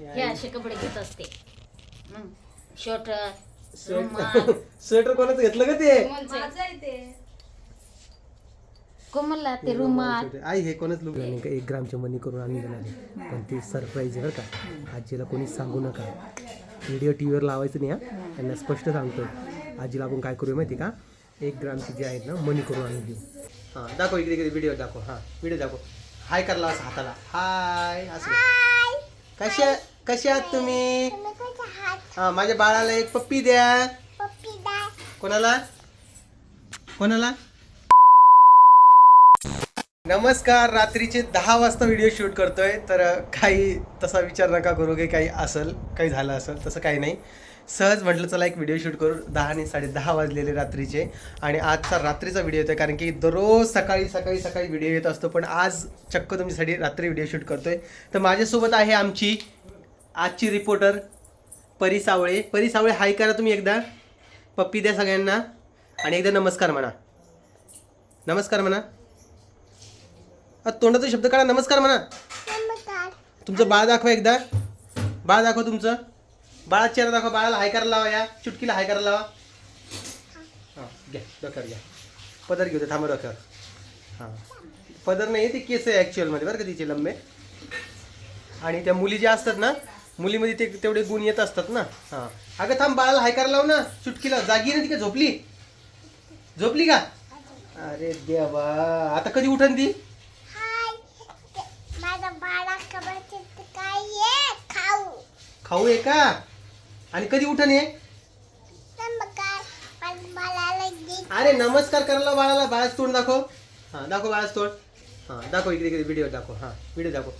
हे असे कपडे घेत असते. स्वेटर स्वेटर कोणाचं घेतलं का ते? कोमलला ते रुमाल. आई हे कोणच लुक नाही का 1 ग्रामची मनी करून आणून देणार पण ती सरप्राईज आहे बरं का. आजीला कोणी सांगू नका. व्हिडिओ टीव्हीवर लावायचं नाही. त्यांना स्पष्ट सांगतो. आजीला आपण काय करूया माहिती का 1 ग्रामची जे आहेत ना मनी करून आणून देऊ. हां दाखव इकडे व्हिडिओ दाखव. हां व्हिडिओ दाखव. हाय करला असं हाताला हाय असं. कसे आहात तुम्ही? हां माझ्या बाळाला एक पप्पी द्या. कोणाला? नमस्कार. रात्रीचे 10 वाजता व्हिडिओ शूट करतोय. तर काही तसा विचार नका करू की काही असेल काही झालं असेल तसं काही नाही. सहज म्हटलं चला एक व्हिडिओ शूट करू. 10 आणि 10:30 वाजलेले रात्रीचे. आणि आजचा रात्रीचा व्हिडिओ येतो कारण की दररोज सकाळी व्हिडिओ येत असतो पण आज चक्क तुमच्यासाठी रात्री व्हिडिओ शूट करतोय. तर माझ्यासोबत आहे आमची आजची रिपोर्टर परी सावळे. परी सावळे हाय करा तुम्ही एकदा. पप्पी द्या सगळ्यांना आणि एकदा नमस्कार म्हणा. तोंडाचा शब्द काढा. नमस्कार म्हणा. तुमचं बाळ दाखवा एकदा. बाळ दाखव तुमचं. बाळाचा चेहरा दाखवा. बाळाला हाय करायला लावा. या चुटकीला हाय करायला लावा. हां घ्या डोक्यावर घ्या. पदर घेऊ दे थांबा डोक्यावर. हां पदर नाही ते केस आहे ॲक्च्युअलमध्ये बरं का तिचे लंबे. आणि त्या मुली ज्या असतात ना मुलीमध्ये ते तेवढे गुण येत असतात ना. हां अगं थांब बाळाला हाय करायला लाव ना. चुटकीला जागी ना ती का झोपली का? अरे देवा आता कधी उठन ती? खाऊ आहे का? आणि कधी उठन आहे? अरे नमस्कार करायला बाळाला. बाळाचं तोंड दाखव. हां दाखव बाळाचं तोंड. हां दाखव इकडे व्हिडिओ दाखव. हां व्हिडिओ दाखव.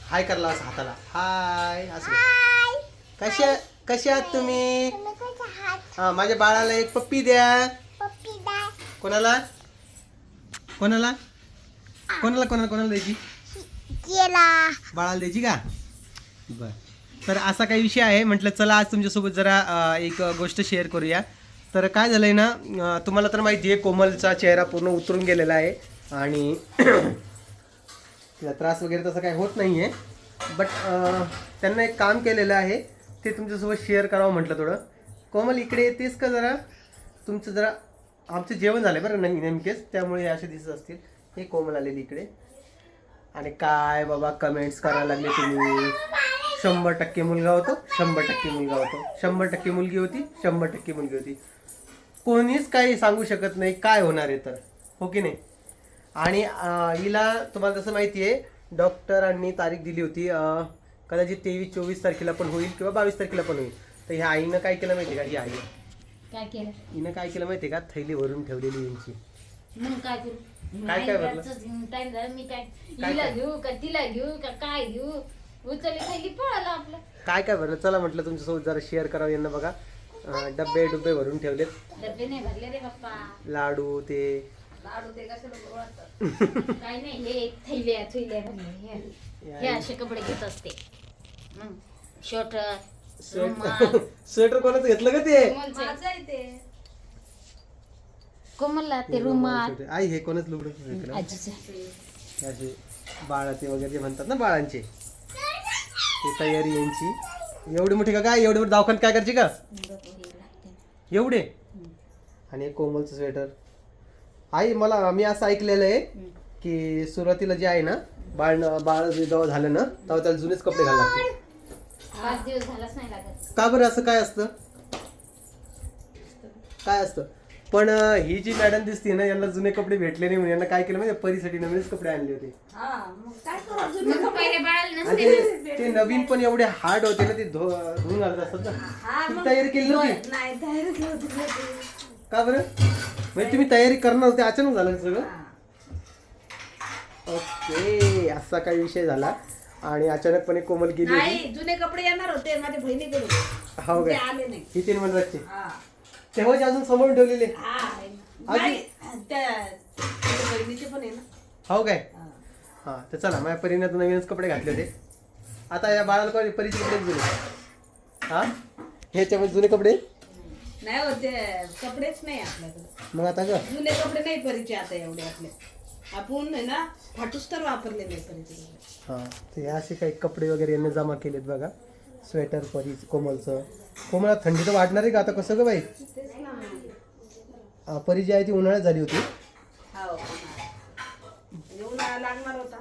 हाय करायला असं हाताला हाय असं. कसे आहात तुम्ही? हां माझ्या बाळाला एक पप्पी द्या. कोणाला द्यायची? बाळाला द्यायची का? बर. तर असा काही विषय आहे. म्हटलं चला आज तुमच्यासोबत जरा एक गोष्ट शेअर करूया. तर काय झालंय ना तुम्हाला तर माहिती आहे कोमलचा चेहरा पूर्ण उतरून गेलेला आहे आणि त्रास वगैरे तसं काही होत नाही आहे. बट त्यांना एक काम केलेलं आहे ते तुमच्यासोबत शेअर करावं म्हटलं थोडं. कोमल इकडे येतेस का जरा? तुमचं जरा आमचं जेवण झालं बरं नाही नेमकेच त्यामुळे असे दिसत असतील. हे कोमल आलेली इकडे. आणि काय बाबा कमेंट्स करायला लागले तुम्ही. 100% मुलगा होतो. 100% मुलगा होतो. 100% मुलगी होती. 100% मुलगी होती. कोणीच काही सांगू शकत नाही काय होणार आहे तर हो की नाही. आणि हिला तुम्हाला तसं माहिती आहे डॉक्टरांनी तारीख दिली होती कदाचित 23-24 तारखेला पण होईल किंवा 22 तारखेला पण होईल. तर ह्या आईनं काय केलं माहिती आहे का? ही आई काय केलं? हिनं काय केलं माहिती आहे का? थैली भरून ठेवलेली यांची. मग काय करू? काय भरलं? टाइम झाला. मी काय हिला घेऊ का तिला घेऊ का काय घेऊ? उचलली खाली पळाला आपलं. काय भरलं चला म्हटलं तुमच्यासोबत जरा शेअर करावं यांना. बघा डब्बे भरून ठेवलेत. डब्बे नाही भरले रे बाप्पा. लाडू ते काय नाही हे थैल्या भरले. हे असे कपडे घेत असते. स्वेटर स्वेटर कोणाचं घेतलं का ते? कोमलला ते रुमाल. आई हे कोणच लुक आजीचं असे बाळाचे वगैरे जे म्हणतात ना बाळांचे ते तयारी यांची. एवढी मोठी का काय? एवढी मोठी दवाखान्यात काय करायची का एवढे? आणि कोमलचं स्वेटर. आई मी असं ऐकलेलं आहे की सुरुवातीला जे आहे ना बाळ जेव्हा झालं ना तेव्हा त्याला जुनेच कपडे घालायला लागते. 5 दिवस झालाच नाही लागत. का बरं असं काय असतं? पण ही जी मॅडम दिसते ना यांना जुने कपडे भेटले नाही म्हणून यांना काय केलं म्हणजे परीसाठी नवीनच कपडे आणले होते. ते नवीन पण एवढे हार्ड होते ना ते धुवून घालत असतात ना. तुम्ही तयारी केली नव्हती का बरं? म्हणजे तुम्ही तयारी करणार होते अचानक झालं सगळं. ओके असा काही विषय झाला आणि अचानकपणे कोमल गेली होती. जुने कपडे येणार होते माझ्या बहिणीकडून. हो काय? आले नाही. ही 3 महिन्याचे तेव्हाच अजून समोरून ठेवलेले. बहिणीचे पण आहे ना. हो काय? हां तर चला माझ्या परीने नवीनच कपडे घातले होते. आता या बाळाला परीचे कपडे जुने. हां ह्याच्यामध्ये जुने कपडे नाही होते कपडेच नाही आपल्याकडे. मग आता ग जुने कपडे नाही परीचे आता एवढे आपले. आपण आहे ना फाटूस तर वापरले नाही परीचे. हां तर हे असे काही कपडे वगैरे यांनी जमा केलेत बघा. स्वेटर परीच कोमलचं. कोमला थंडी तर वाढणार आहे का आता, कसं ग बाई? तेच ना. परी जी आहे ती उन्हाळ्यात झाली होती. हो म्हणजे उन्हाळा लागणार होता.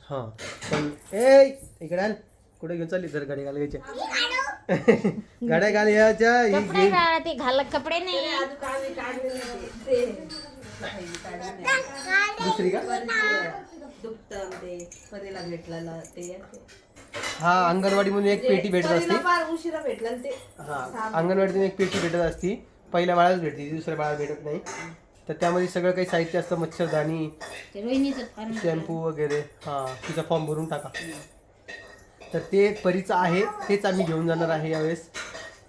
हां पण इकडे आण. कुठे घेऊन चालली तर गाडी घालायच्या गाड्या घाल याच्या कपडे बाळा, ते घाल कपडे नाही. अजून काढले ते दुसरी का? दुपटं ते परीला भेटलेलं ते हा अंगणवाडीमधून एक पेटी भेटत असते. परीला फार उशिरा भेटलं ते. हा अंगणवाडीतून एक पेटी भेटत असती. पहिल्या बाळाच भेटते, दुसऱ्या बाळाला भेटत नाही. तर त्यामध्ये सगळं काही साहित्य असतं, मच्छरदाणी, ते रोहिणीचं फार शॅम्पू वगैरे. हा तिचा फॉर्म भरून टाका. तर ते परीचं आहे, तेच आम्ही घेऊन जाणार आहे यावेळेस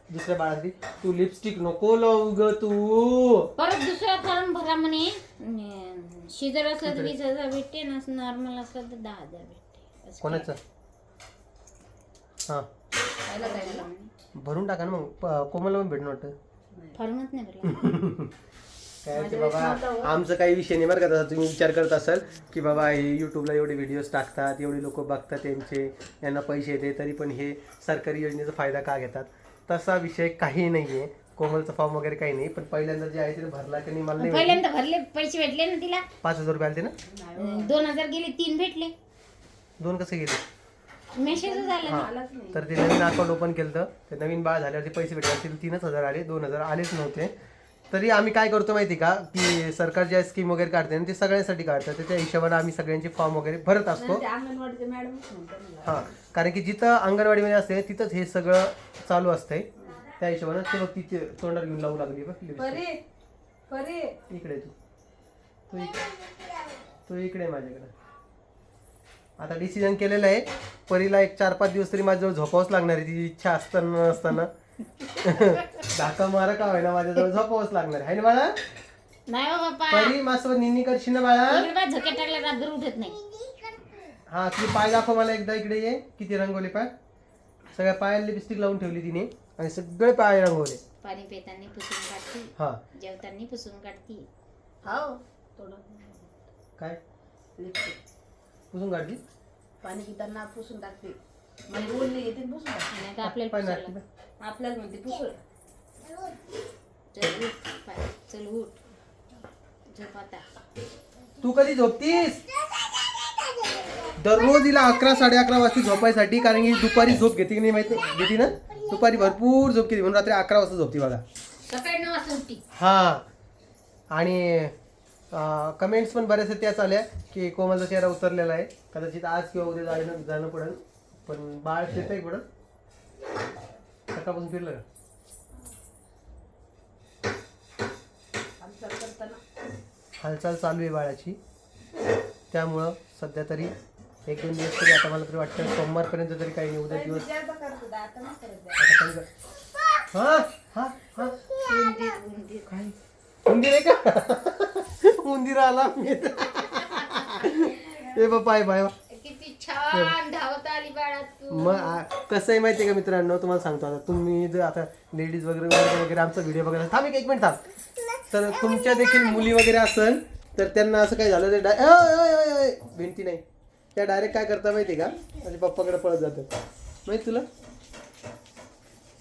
दुसऱ्या बाळासाठी. तू लिपस्टिक नको लावू ग तू. परत दुसरा फॉर्म भरा म्हणे. शिजर असलं तर 20,000 भेटते ना, नॉर्मल असलं तर 10,000 भेटते. असं कोणाचं? हा खायला जायला भरून टाका ना मग. कोमलला पण भेटणं वाटतं. फॉर्मच नाही भरला. काय ते बाबा, आमचं काही विषय नाही बरं का. तसा तुम्ही विचार करत असाल की बाबा हे यूट्यूबला एवढे व्हिडिओज टाकतात, एवढे लोक बघतात त्यांचे, यांना पैसे येते, तरी पण हे सरकारी योजनेचा फायदा का घेतात? तसा विषय काही नाही आहे. कोमलचा फॉर्म वगैरे काही नाही. पण पहिल्यांदा जे आहे ते भरला की नाही मला नाही माहिती. पहिल्यांदा भरले पैसे भेटले ना तिला. 5,000 रुपये आले ना. 2,000 गेले, 3 भेटले. 2 कसे गेले? मेसेज झाला. हा तर ते नवीन अकाउंट ओपन केलं तर ते नवीन बाळ झाल्यावरती पैसे भेटले असतील. 3,000 आले, 2,000 आलेच नव्हते. तरी आम्ही काय करतो माहिती का, की सरकार ज्या स्कीम वगैरे काढते ना ते सगळ्यांसाठी काढतात. त्या हिशोबाने आम्ही सगळ्यांचे फॉर्म वगैरे भरत असतो. अंगणवाडीचे मॅडमच म्हणतात मला. हां कारण की जिथं अंगणवाडीमध्ये असते तिथंच हे सगळं चालू असतंय. त्या हिशोबानं ते बघ तिथे तोंडात घेऊन लावू लागली बघ lipstick. परी परी इकडे तू इकडे माझ्याकडे. आता डिसिजन केलेलं आहे, परीला एक 4-5 दिवस तरी माझ्याजवळ झोपावंच लागणार आहे. तिची इच्छा असताना नसताना धाका मारा का होईना माझ्याजवळ झोपावंच लागणार आहे ना बाळा. नाही हो बाप्पा, परी माझ्यासोबत निन्नी करशील ना बाळा. इकडे बा झोके टाकले, रात्र उठत नाही. हा तुझे पाय दाखव मला एकदा. इकडे ये. किती रंगवले पाय. सगळ्या पायाला लिपस्टिक लावून ठेवली तिने आणि सगळे पाय रंगवले. पाणी पिताना पुसून काढती, हा जेवताना पुसून काढती. हो थोडं काय लिपस्टिक पुसून काढली. पाणी पिताना पुसून टाकते. म्हणजे बोलले येते पुसून टाकते. नाही तर आपल्याला पाय पुसायला. नाटली. आपल्याला म्हणते पुसून. चल उठ पाय, चल उठ, झोप आता. तू कधी झोपतीस? दररोज हिला 11-11:30 वाजता झोपायसाठी, कारण की दुपारी झोप घेते की नाही माहिती घेते ना. दुपारी भरपूर झोप घेते म्हणून रात्री 11 वाजता झोपते बघा. सकाळी 9 वाजता उठती. हां आणि कमेंट्स पण बऱ्याचशा त्याच आल्या की कोमलचा चेहरा उतरलेला आहे. कदाचित आज किंवा उद्या जाणं पडेल. पण बाळ फिरतंय पडत सकाळपासून फिरलं का? हालचाल करताना हालचाल चालू आहे बाळाची. त्यामुळं सध्या तरी 1-2 दिवस तरी आता मला तरी वाटतं सोमवारपर्यंत तरी काही नाही. उद्या दिवस विचार तर करतो दा, आता नाही करत जा. आता काही कर. हा हा हा उंदीर काय उंदीर आहे का? उंदीर आला ए बाय बाय. किती छान धावत आली बाळा तू. मग कसं आहे माहिती आहे का मित्रांनो, तुम्हाला सांगतो. आता तुम्ही जर आता लेडीज वगैरे आमचा व्हिडिओ बघायला थांब एक मिनिट थांब. तर तुमच्या देखील मुली वगैरे असेल तर त्यांना असं काही झालं ते भिंती नाही, त्या डायरेक्ट काय करता माहिती आहे का, म्हणजे पप्पाकडे पळत जातात. माहिती तुला.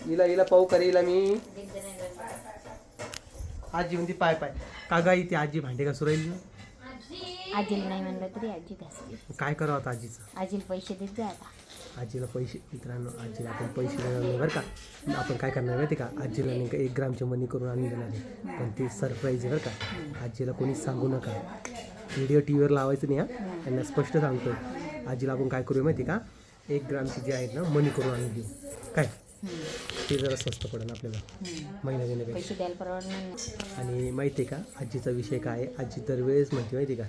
हिला पाहू करे हिला मी. आजी म्हणते पाय पाय कागा इथे आजी भांडे घासू राहिली. आजीला नाही म्हणलं तरी आजी घासली. काय करावं आता आजीचं. आजीला पैसे देत जा आता. आजीला पैसे मित्रांनो, आजीला आपण पैसे देणार नाही बरं का. आपण काय करणार माहिती का, आजीला नाही का 1 ग्रामचे मनी करून आणून देणार आहे. पण ते सरप्राईज आहे बरं का. आजीला कोणीच सांगू नका. व्हिडिओ टी व्हीवर लावायचं नाही. हा त्यांना स्पष्ट सांगतो. आजीला आपण काय करूया माहिती का, 1 ग्रामचे जे आहेत ना मनी करून आणून देऊ. काय ते जरा स्वस्त पडेल आपल्याला महिना देण्यापेक्षा. पैसे द्यायला परवडणार. आणि माहिती आहे का आजीचा विषय काय आहे. आजी दरवेळेस म्हणते माहिती आहे का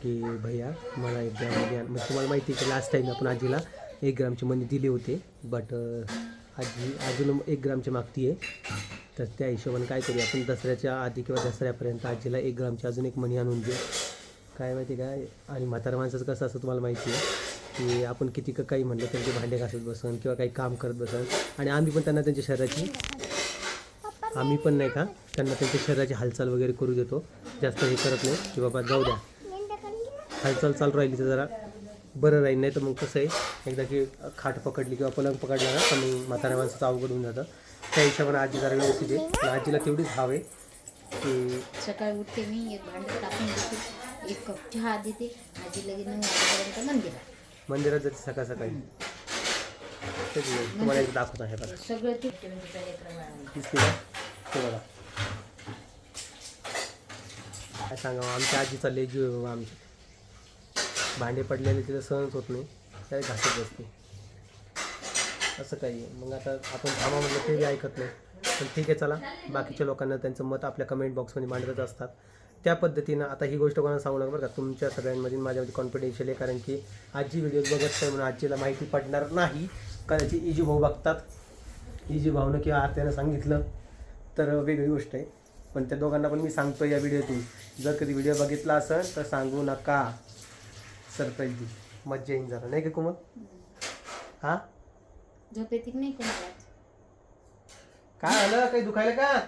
की भैया मला 1 ग्राम द्या. मग तुम्हाला माहिती आहे की लास्ट टाईम आपण आजीला 1 ग्रामचे मनी दिले होते. बट आजी अजून 1 ग्रामचे मागती आहे. तर त्या हिशोबाने काय करूया आपण, दसऱ्याच्या आधी किंवा दसऱ्यापर्यंत आजीला 1 ग्रामचे अजून 1 मनी आणून देऊ. काय माहिती काय. आणि म्हातारा माणसाचं कसं असं तुम्हाला माहिती आहे की आपण किती काही म्हटलं त्यांचे भांडे घासत बसन किंवा काही काम करत बसन. आणि आम्ही पण त्यांना त्यांच्या शरीराची त्यांना त्यांच्या शरीराची हालचाल वगैरे करू देतो. जास्त हे करत नाही की बाबा जाऊ द्या हालचाल चालू राहिली तर जरा बरं राहील. नाही तर मग कसं आहे एकदा की खाट पकडली किंवा पलंग पकडला ना तर मग म्हाताऱ्या माणसाचं अवघड होऊन जातं. त्या हिशोबाने आजी जरा व्यवस्थित आहे. पण आजीला तेवढीच हवं आहे की सकाळी उठते मी, एक भांडं टाकून देते, एक कप चहा देते, आजी लगेच 9 वाजेपर्यंत मंदिरात जाते सकाळ सकाळी. तेच आहे. तुम्हाला एक दाखवत आहे बघा. सगळं ते म्हणजे लेकरं बाळांना. दिसते का? ते बघा काय सांगा आमच्या आजीचा लय जीव आहे बाबा. आमची भांडे पडलेले तिला सहनच होत नाही, काय घासत बसते असं काही आहे. मग आता आपण थांबा म्हटलं ते बी ऐकत नाही. पण ठीक आहे चला, बाकीच्या लोकांना त्यांचं मत आपल्या कमेंट बॉक्समध्ये मांडतच असतात. त्या पद्धतीनं आता ही गोष्ट कोणाला सांगू नका बरं का, तुमच्या सगळ्यांमध्ये माझ्यामध्ये कॉन्फिडेन्शियल आहे. कारण की आजी व्हिडिओज बघत नाही म्हणून आजीला माहिती पडणार नाही. कदाचित इजी भाऊ बघतात, इजी भाऊनं किंवा आत्यानं सांगितलं तर वेगळी गोष्ट आहे. पण त्या दोघांना पण मी सांगतो या व्हिडिओतून, जर कधी व्हिडिओ बघितला असेल तर सांगू नका. सरप्राईज दी, मज्जा येईन जरा, नाही का कोमल? हां झोप येते की नाही कोणाला? काय आलं, काही दुखायला का?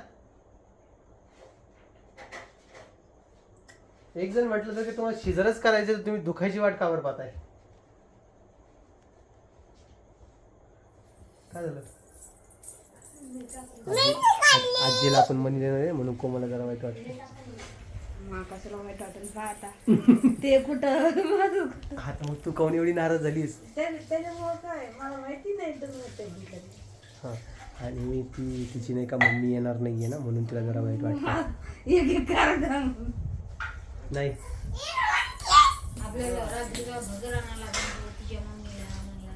एक जण म्हटलं तर की तुम्हाला शिजरच करायचं तर तुम्ही दुखायची वाट का बरं पाहताय? काय झालं? आजीला आपण मनी देणार आहे म्हणून कोमलला जरा वाईट वाटतं. कसं वाईट वाटेल पाहता ते कुठं आता मग तू कोण एवढी नाराज झालीस? त्याच्यामुळं काय मला माहिती नाही हां, आणि तिची नाही का मम्मी येणार नाहीये ना म्हणून तिला जरा वाईट वाटतं. एक कारण नाही आपल्याला रात्रीला भगर आणायला लागेल तिच्या मम्मीला आणायला.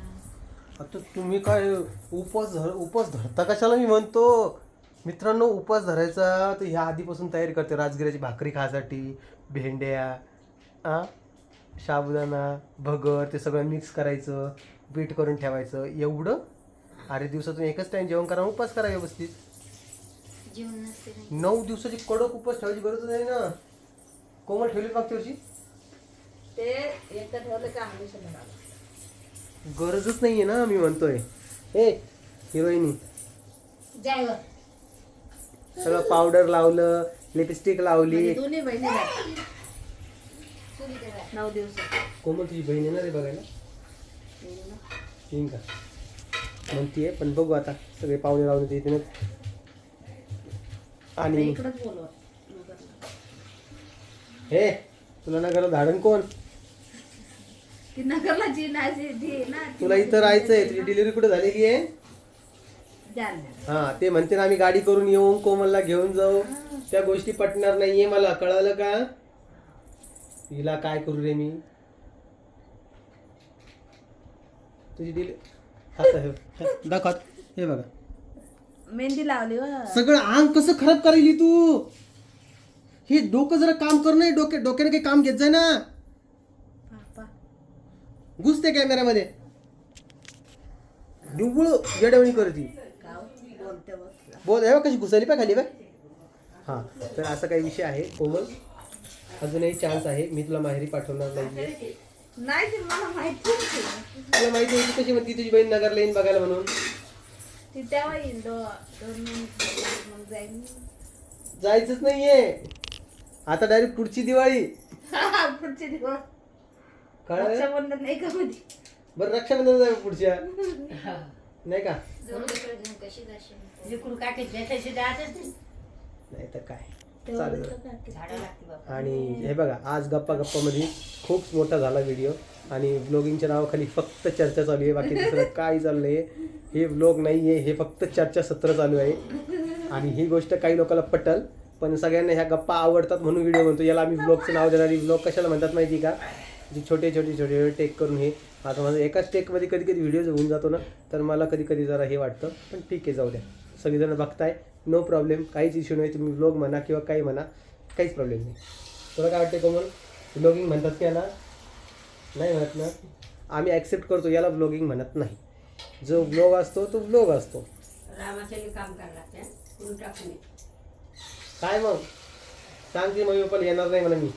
आता तुम्ही काय उपास धरता कशाला? मी म्हणतो मित्रांनो, उपास धरायचा तर ह्या आधीपासून तयारी करते. राजगिऱ्याची भाकरी खायसाठी, भेंड्या, साबुदाणा, भगर ते सगळं मिक्स करायचं, बीट करून ठेवायचं. एवढं? अरे दिवसातून एकच टाइम जेवण करा, उपास करा व्यवस्थित. जेवण नसते ना. 9 दिवसाची कडक उपास ठेवायची गरज नाही ना. कोमल ठेवली मागच्या वर्षी? ते एकदा ठेवलं का हमेशा गरजच नाहीये ना, मी म्हणतोय. ए हिरोईनी जाय वर. सगळं पावडर लावलं, लिपस्टिक लावली. दोन्ही बहिणी चुली तर जाय. 9 दिवसात कोमल तुझी बहीण येणार आहे बघायला? येईन का म्हणतीये, पण बघू आता. सगळे पाहुणे लावून येते ना. आणि इकडंच बोलवा हे तुला नगरला धाडण कोण? ती नगरला जी नाजी ना तुला इथं राहायचंय. तुझी डिलिव्हरी कुठे झालेली आहे? जालना. हा, ते म्हणते ना आम्ही गाडी करून येऊ, कोमलला घेऊन जाऊ. त्या गोष्टी पटणार नाहीये मला, कळालं का? हिला काय करू रे मी? तुझी दाखव. हे बघा मेहंदी लावली व सगळं अंग कसं खराब करायली तू. हे डोकं जरा काम कर नाही. डोक्याने काही काम घेत जाय ना. पापा घुसते कॅमेऱ्यामध्ये डुबुळ जडवणी करती. गाव बोलते बसला बोल हे कशी घुसायली पाय खाली बाय. हां, तर असा काही विषय आहे. कोमल अजूनही चान्स आहे, मी तुला माहेरी पाठवणार नाही. नाही ते मला माहिती होती. तुला माहिती आहे कशी म्हणती तुझी बहीण नगरला येईन बघायला म्हणून? ती तेव्हा येईल 2 मिनिट मग जाईल. जायचंच नाहीये आता, डायरेक्ट पुढची दिवाळी. पुढचे दिवस कळलं? रक्षाबंधन नाही का मध्ये बरं रक्षाबंधन जाऊ पुढच्या, नाही का? जवळ लेकरं घेऊन कशी जाशील? जिकडून काटे भेटायचे द्यायचंच नाही. नाही तर काय तेव्हा चालेल. झाडं लागते बाबा. आणि हे बघा आज गप्पामध्ये खूप मोठा झाला व्हिडिओ. आणि ब्लॉगिंगच्या नावाखाली फक्त चर्चा चालू आहे, बाकी दुसरं काय चाललंय हे ब्लॉग नाही आहे, हे फक्त चर्चासत्र चालू आहे. आणि ही गोष्ट काही लोकांना पटल, पण सगळ्यांना ह्या गप्पा आवडतात म्हणून व्हिडिओ म्हणतो. याला आम्ही ब्लॉगचं नाव देणारी. ब्लॉग कशाला म्हणतात माहिती का? जे छोटे टेक करून हे आता माझं एकाच टेकमध्ये कधी व्हिडिओ होऊन जातो ना, तर मला कधी जरा हे वाटतं. पण ठीक आहे, जाऊ द्या. सगळेजण बघताय, नो प्रॉब्लेम, काहीच इश्यू नाही. तुम्ही ब्लॉग म्हणा किंवा काही म्हणा, काहीच प्रॉब्लेम नाही. तुला काय वाटतं कोमल? ब्लॉगिंग म्हणतात की याला? नाही म्हणत ना. आम्ही ॲक्सेप्ट करतो, याला ब्लॉगिंग म्हणत नाही. जो ब्लॉग असतो तो ब्लॉग असतो. रामाचे काम करायला लागते. काय मग सांग की मम्मी पप्पाला येणार नाही म्हणा मी.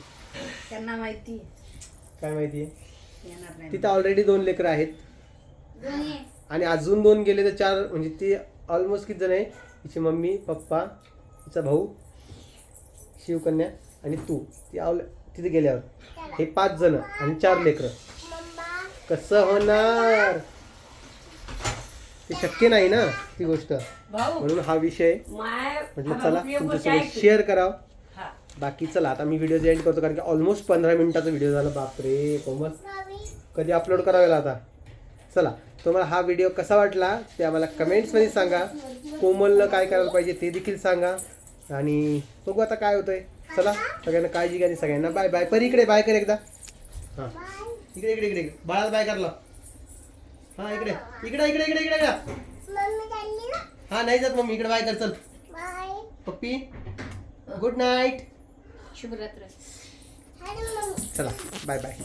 त्यांना माहिती काय माहिती आहे? येणार नाही. तिथं ऑलरेडी 2 लेकरं आहेत दोन्ही आणि अजून 2 गेले तर 4, म्हणजे ती ऑलमोस्ट किती जण आहे? तिची मम्मी पप्पा, तिचा भाऊ शिवकन्या आणि तू. ती तिथे गेल्यावर हे 5 जण आणि 4 लेकरं. कसं होणार, ते शक्य नाही ना ती गोष्ट. भाऊ म्हणून हा विषय माय म्हटलं चला तुमच्यासोबत शेअर करावं. बाकी चला आता मी व्हिडिओ एंड करतो, कारण की ऑलमोस्ट 15 मिनिटाचा व्हिडिओ झाला. बापरे कोमल, कधी अपलोड करावा आता. चला, तुम्हाला हा व्हिडिओ कसा वाटला ते आम्हाला कमेंट्समध्ये सांगा. कोमलनं काय करायला पाहिजे ते देखील सांगा. आणि बघू आता काय होतंय. चला, सगळ्यांना काळजी घ्या आणि सगळ्यांना बाय बाय. पर इकडे बाय कर एकदा. हां इकडे इकडे इकडे बाळाला बाय करला. हां इकडे इकडे इकडे इकडे इकडे हां नाही जात मम्मी, इकडे बाय कर. चल पप्पी, गुड नाईट. शुभरात्र. चला बाय बाय.